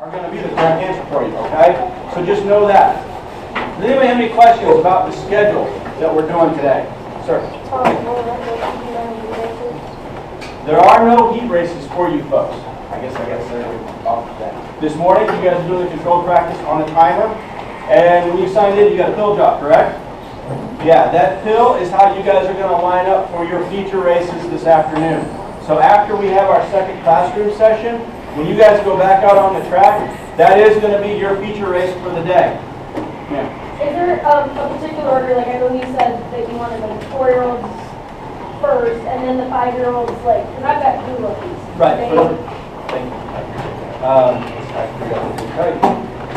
are going to be the correct answer for you, okay? So just know that. Does anybody have any questions about the schedule that we're doing today? Sir? There are no heat races for you folks. I guess they're off that. This morning, you guys are doing the controlled practice on a timer, and when you signed in, you got a pill drop, correct? Yeah, that pill is how you guys are going to line up for your feature races this afternoon. So after we have our second classroom session, when you guys go back out on the track, that is going to be your feature race for the day. Yeah. Is there a particular order, like I know you said that you wanted like 4-year-olds first, and then the 5-year-olds, like, because I've got 2 rookies. Right. Thank you.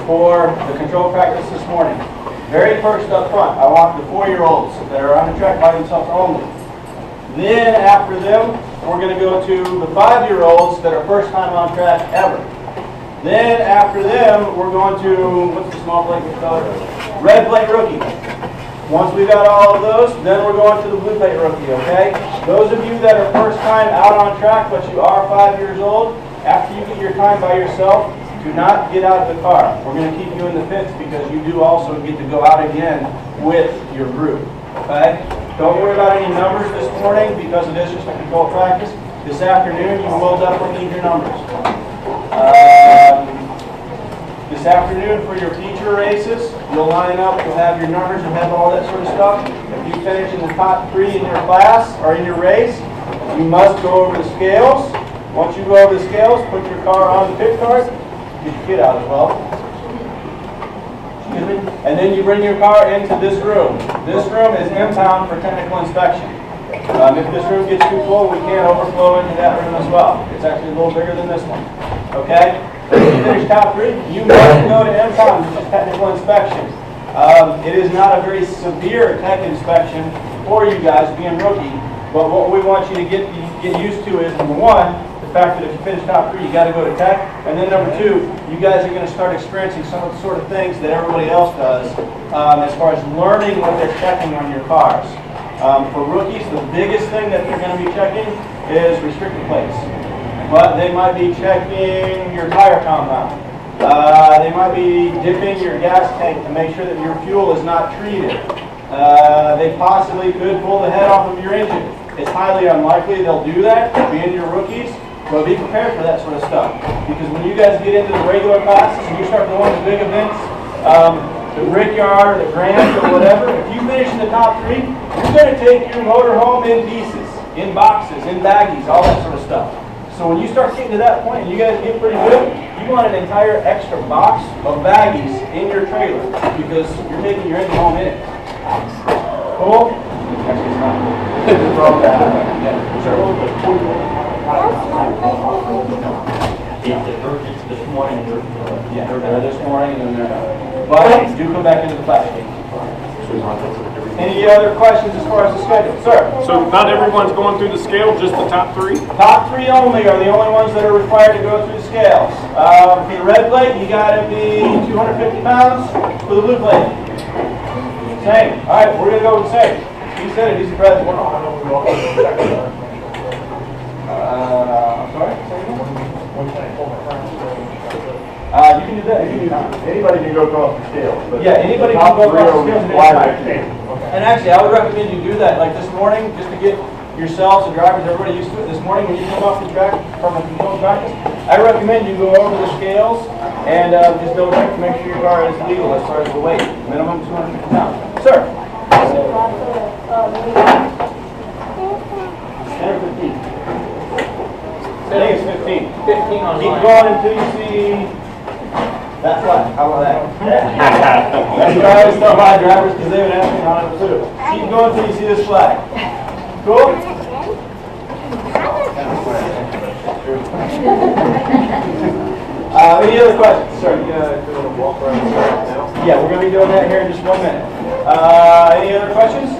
For the control practice this morning, very first up front, I want the 4-year-olds that are on the track by themselves only. Then after them, we're going to go to the 5-year-olds that are first time on track ever. Then after them, we're going to, what's the small plate called? Red plate rookie. Once we've got all of those, then we're going to the blue plate rookie, okay? Those of you that are first time out on track, but you are 5 years old, after you get your time by yourself, do not get out of the car. We're going to keep you in the pits because you do also get to go out again with your group, okay? Don't worry about any numbers this morning because it is just a control practice. This afternoon, you will definitely need your numbers. This afternoon for your feature races, you'll line up, you'll have your numbers, you'll have all that sort of stuff. If you finish in the top 3 in your class or in your race, you must go over the scales. Once you go over the scales, put your car on the pit card, get your kid out as well. And then you bring your car into this room. This room is impound for technical inspection. If this room gets too full, we can't overflow into that room as well. It's actually a little bigger than this one. Okay? If you finish top 3, you must go to impound, which is technical inspection. It is not a very severe tech inspection for you guys being rookie, but what we want you to get used to is, number 1, the fact that if you finish top 3, you got to go to tech, and then number 2, you guys are going to start experiencing some of the sort of things that everybody else does as far as learning what they're checking on your cars. For rookies, the biggest thing that they're going to be checking is restricted plates. But they might be checking your tire compound. They might be dipping your gas tank to make sure that your fuel is not treated. They possibly could pull the head off of your engine. It's highly unlikely they'll do that, being your rookies, but be prepared for that sort of stuff. Because when you guys get into the regular classes and you start going to big events, the Brickyard, the Grand, or whatever, if you finish in the top 3, you're going to take your motor home in pieces, in boxes, in baggies, all that sort of stuff. So when you start getting to that point and you guys get pretty good, you want an entire extra box of baggies in your trailer because you're taking your engine home in it. Cool? Actually, it's not cool. It's all bad. Yeah, sure. This morning, yeah, they're this morning and then they're done. But do come back into the class. Any other questions as far as the schedule? Sir? So not everyone's going through the scale, just the top 3? Top 3 only are the only ones that are required to go through the scales. For the red plate, you got to be 250 pounds. For the blue plate, same. All right, we're going to go with the same. He said it, he's the president. I'm sorry? You can do that. Anybody can go across the scale. Yeah, anybody can go across the scale. And actually, I would recommend you do that. Like this morning, just to get yourselves and drivers, everybody used to it. This morning, when you come off the track from a controlled practice, I recommend you go over the scales and just double check to make sure your car is legal as far as the weight. Minimum 250 pounds. Sir? 10 or 15. I think it's 15. 15 on Keep going until you see that flag. How about that? That's what I always tell my drivers because they would ask me how to do it. Keep going until you see this flag. Cool? Any other questions? Sir? Yeah, we're going to be doing that here in just 1 minute. Any other questions?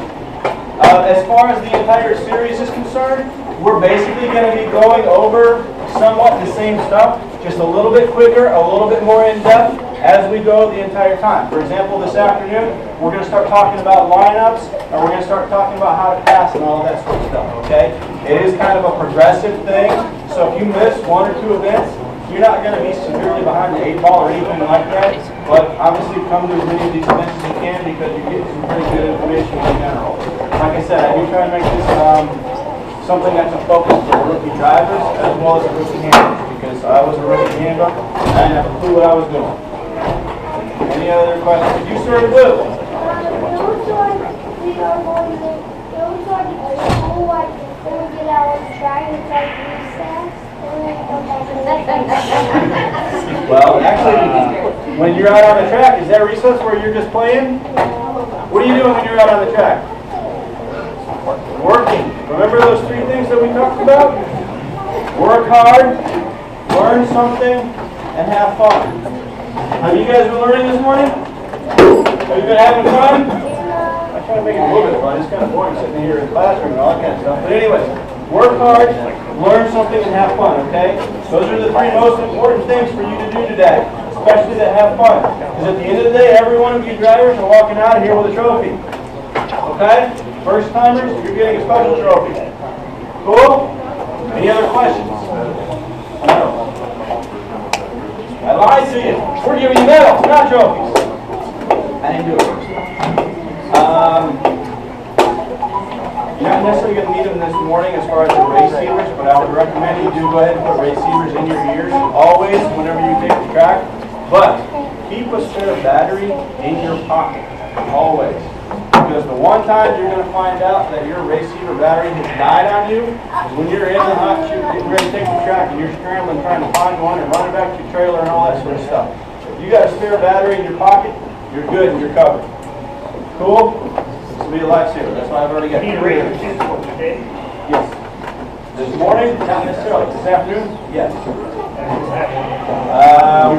As far as the entire series is concerned, we're basically going to be going over somewhat the same stuff, just a little bit quicker, a little bit more in-depth as we go the entire time. For example, this afternoon, we're going to start talking about lineups, and we're going to start talking about how to pass and all of that sort of stuff, okay? It is kind of a progressive thing, so if you miss 1 or 2 events, you're not going to be severely behind the 8 ball or anything like that, but obviously come to as many of these events as you can because you get some pretty good information in general. Like I said, I do try to make this something that's a focus for rookie drivers as well as rookie handlers, because I was a rookie handler and I didn't have a clue what I was doing. Any other questions? You sort of do. It looks like we are going to, it looks like it's a school, like before we get out on the track, it's like recess, and then come back and Well, actually, when you're out on the track, is that recess where you're just playing? What are you doing when you're out on the track? Working. Remember those 3 things that we talked about? Work hard, learn something, and have fun. Have you guys been learning this morning? Have you been having fun? I try to make it a little bit fun. It's kind of boring sitting here in the classroom and all that kind of stuff. But anyways, work hard, learn something, and have fun, okay? Those are the 3 most important things for you to do today, especially to have fun. Because at the end of the day, every one of you drivers are walking out of here with a trophy. Okay? First timers, you're getting a special trophy. Cool? Any other questions? No. I lied to you. We're giving you medals, not trophies. I didn't do it first. You're not necessarily going to need them this morning as far as the receivers, but I would recommend you do go ahead and put receivers in your ears always whenever you take the track. But keep a spare battery in your pocket, always. Because the one time you're going to find out that your receiver battery has died on you is when you're in the hot chute getting ready to take the track and you're scrambling trying to find one and running back to your trailer and all that sort of stuff. If you got a spare battery in your pocket, you're good and you're covered. Cool? This will be a lifesaver. That's why I've already got 3 of these. Yes. This morning? Not necessarily. This afternoon? Yes.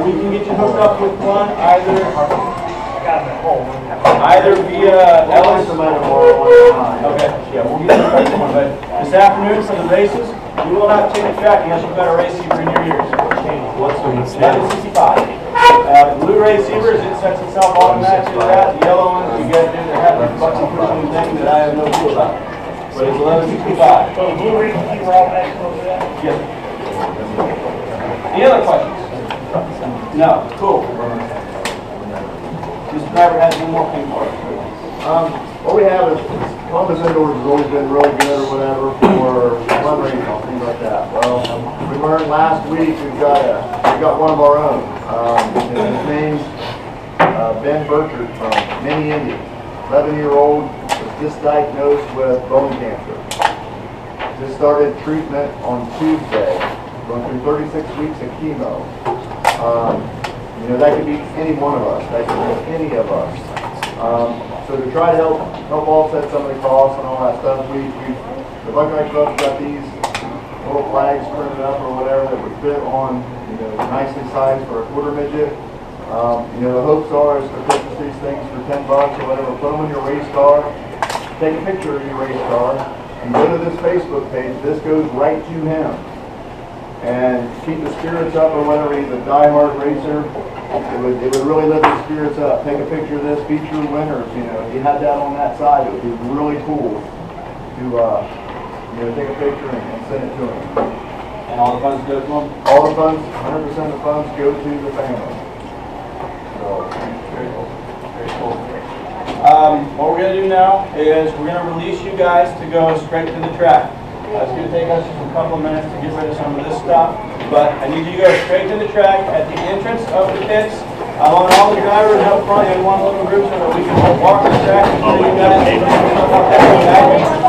We can get you hooked up with one either via Ellis. Okay, yeah, we'll get you this one, but this afternoon for the races, you will not take the track unless you've got a receiver in your ears. What's the 1165? The blue receivers, it sets itself automatically to that. The yellow ones, you got to do the happy button pushing thing that I have no clue about. But it's 1165. So the blue receivers were all next to that? Yes. Any other questions? No. Cool. Mr. Driver has one more thing for us. What we have is, Columbus Indoors has always been really good or whatever for fundraising and things like that. Well, we learned last week we got one of our own. His name's Ben Burchard from Mini Indy. 11-year-old, was just diagnosed with bone cancer. Just started treatment on Tuesday, going through 36 weeks of chemo. You know, that could be any one of us. That could be any of us. So to try to help offset some of the costs and all that stuff, the Buckeye Club's got these little flags printed up or whatever that would fit on, you know, nicely sized for a quarter midget. You know, the hopes are is to purchase these things for $10 or whatever, put them in your race car, take a picture of your race car, and go to this Facebook page. This goes right to him. And keep the spirits up or whatever. He's a diehard racer. It would really lift his spirits up. Take a picture of this, feature winners. You know, if you had that on that side, it would be really cool to you know, take a picture and send it to him. And all the funds go to him? All the funds, 100% of the funds go to the family. So, Very cool. Very cool. What we're going to do now is we're going to release you guys to go straight to the track. It's going to take us just a couple of minutes to get rid of some of this stuff, but I need you to go straight to the track at the entrance of the pits. I want all the drivers up front in one little group so that we can walk the track and show you guys stuff like that.